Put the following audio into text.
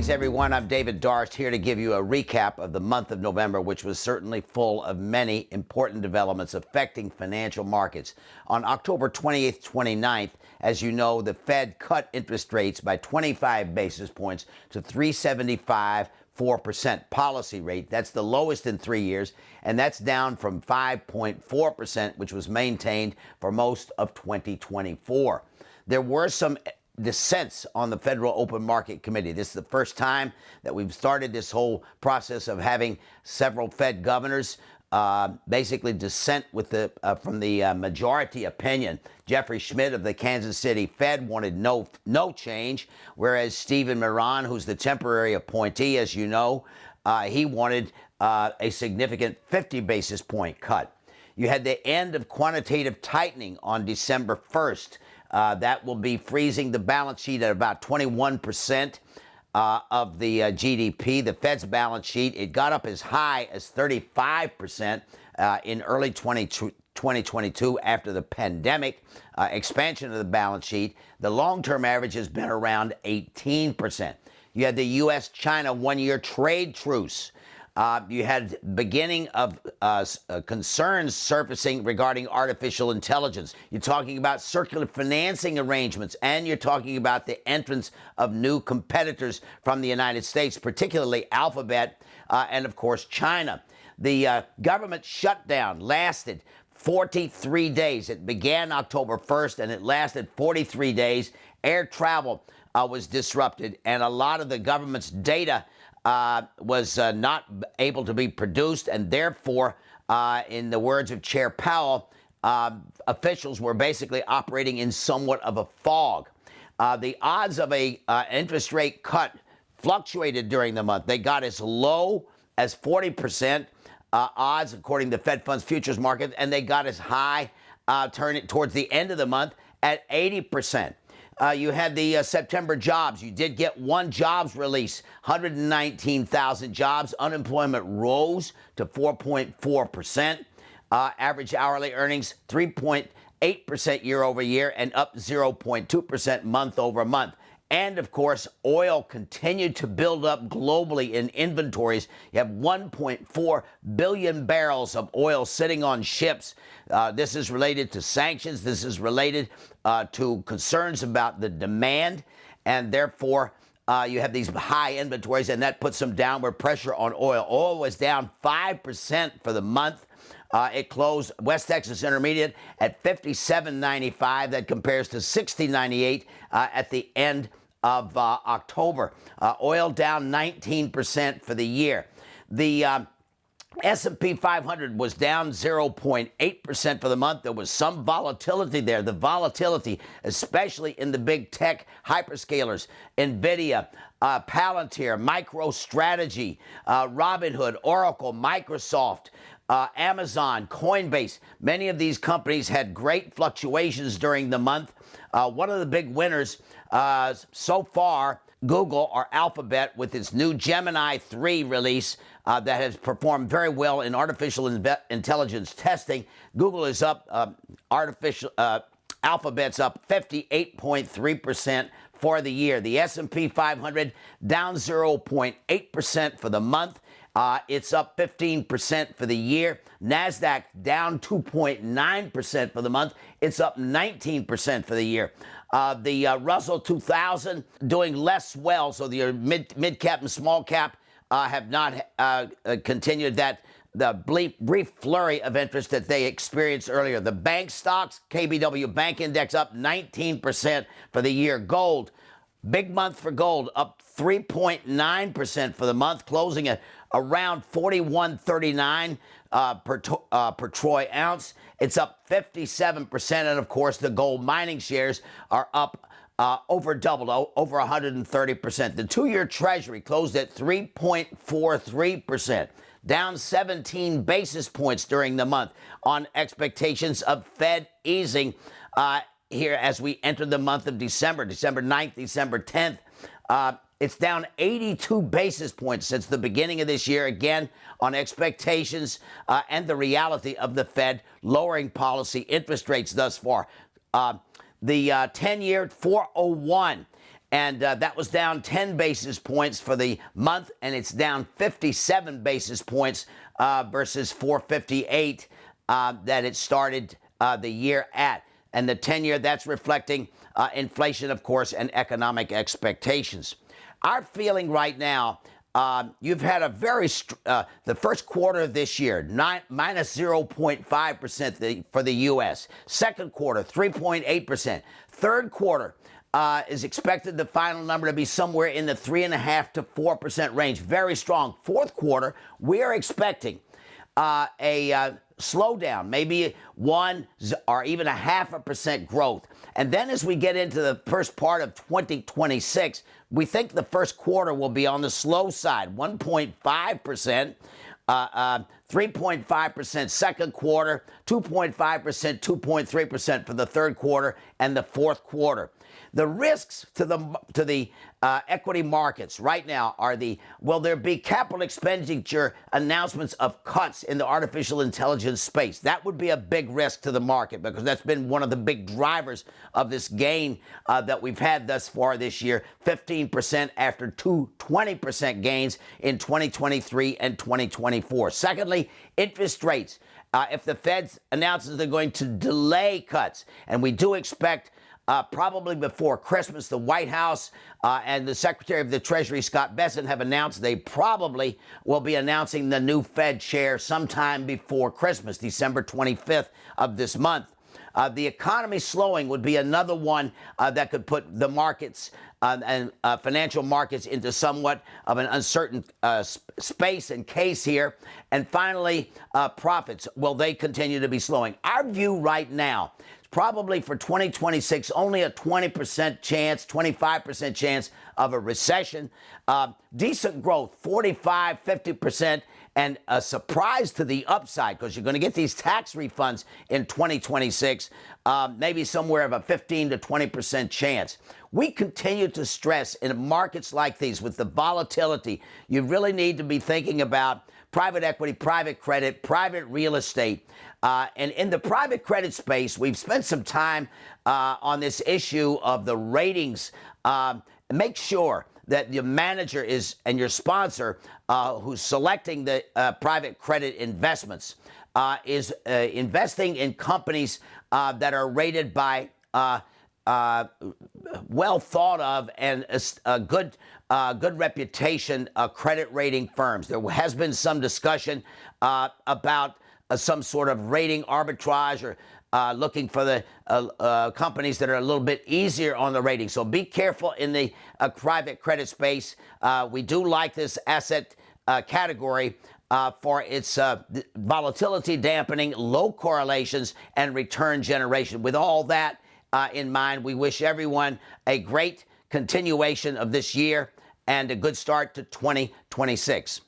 Greetings, everyone. I'm David Darst, here to give you a recap of the month of November, which was certainly full of many important developments affecting financial markets. On October 28th, 29th, as you know, the Fed cut interest rates by 25 basis points to 3.75% policy rate. That's the lowest in 3 years, and that's down from 5.4%, which was maintained for most of 2024. There were some dissents on the Federal Open Market Committee. This is the first time that we've started this whole process of having several Fed governors basically dissent with from the majority opinion. Jeffrey Schmidt of the Kansas City Fed wanted no change, whereas Stephen Miron, who's the temporary appointee, as you know, he wanted a significant 50 basis point cut. You had the end of quantitative tightening on December 1st. That will be freezing the balance sheet at about 21% of the GDP. The Fed's balance sheet, it got up as high as 35% in early 2022 after the pandemic expansion of the balance sheet. The long-term average has been around 18%. You had the U.S.-China one-year trade truce. You had beginning of concerns surfacing regarding artificial intelligence. You're talking about circular financing arrangements, and you're talking about the entrance of new competitors from the United States, particularly Alphabet and, of course, China. The government shutdown lasted 43 days. It began October 1st, and it lasted 43 days. Air travel was disrupted, and a lot of the government's data was not able to be produced, and therefore, in the words of Chair Powell, officials were basically operating in somewhat of a fog. The odds of a interest rate cut fluctuated during the month. They got as low as 40% odds, according to the Fed Funds Futures Market, and they got as high turning towards the end of the month at 80%. You had the September jobs. You did get one jobs release, 119,000 jobs. Unemployment rose to 4.4%. Average hourly earnings, 3.8% year over year and up 0.2% month over month. And, of course, oil continued to build up globally in inventories. You have 1.4 billion barrels of oil sitting on ships. This is related to sanctions. This is related to concerns about the demand. And, therefore, you have these high inventories, and that puts some downward pressure on oil. Oil was down 5% for the month. It closed West Texas Intermediate at $57.95. That compares to $60.98 at the end of October. Oil down 19% for the year. The S&P 500 was down 0.8% for the month. There was some volatility there. The volatility, especially in the big tech hyperscalers, NVIDIA, Palantir, MicroStrategy, Robinhood, Oracle, Microsoft, Amazon, Coinbase. Many of these companies had great fluctuations during the month. One of the big winners so far, Google or Alphabet, with its new Gemini 3 release that has performed very well in artificial intelligence testing. Google is up, Alphabet's up 58.3% for the year. The S&P 500 down 0.8% for the month. It's up 15% for the year. NASDAQ down 2.9% for the month. It's up 19% for the year. The Russell 2000 doing less well, so the mid-cap and small cap have not continued the brief flurry of interest that they experienced earlier. The bank stocks, KBW Bank Index up 19% for the year. Gold, big month for gold, up 3.9% for the month, closing at around 41.39 per troy ounce. It's up 57%, and of course the gold mining shares are up over doubled, over 130%. The two-year Treasury closed at 3.43%, down 17 basis points during the month on expectations of Fed easing here as we enter the month of December 9th, December 10th. It's down 82 basis points since the beginning of this year, again, on expectations and the reality of the Fed lowering policy interest rates thus far. The 10-year 401 And that was down 10 basis points for the month, and it's down 57 basis points versus 458 that it started the year at. And the 10-year, that's reflecting inflation, of course, and economic expectations. Our feeling right now, you've had a very, the first quarter of this year, minus 0.5% for the U.S. Second quarter, 3.8%. Third quarter is expected the final number to be somewhere in the 3.5% to 4% range. Very strong. Fourth quarter, we are expecting a slowdown, maybe 1 or even 0.5% growth. And then as we get into the first part of 2026, we think the first quarter will be on the slow side, 1.5%, 3.5% second quarter, 2.5%, 2.3% for the third quarter and the fourth quarter. The risks to the equity markets right now are will there be capital expenditure announcements of cuts in the artificial intelligence space? That would be a big risk to the market because that's been one of the big drivers of this gain that we've had thus far this year, 15% after 20% gains in 2023 and 2024. Secondly, interest rates. If the Fed announces they're going to delay cuts, and we do expect probably before Christmas, the White House and the Secretary of the Treasury, Scott Bessent, have announced they probably will be announcing the new Fed chair sometime before Christmas, December 25th of this month. The economy slowing would be another one that could put the markets and financial markets into somewhat of an uncertain space and case here. And finally, profits. Will they continue to be slowing? Our view right now, probably for 2026, only a 20% chance, 25% chance of a recession. Decent growth, 45, 50%, and a surprise to the upside because you're going to get these tax refunds in 2026, maybe somewhere of a 15 to 20% chance. We continue to stress in markets like these with the volatility, you really need to be thinking about private equity, private credit, private real estate. And in the private credit space, we've spent some time on this issue of the ratings. Make sure that your manager is and your sponsor who's selecting the private credit investments is investing in companies that are rated by well thought of and good reputation credit rating firms. There has been some discussion about some sort of rating arbitrage or looking for the companies that are a little bit easier on the rating. So be careful in the private credit space. We do like this asset category for its volatility dampening, low correlations, and return generation. With all that in mind, we wish everyone a great continuation of this year and a good start to 2026.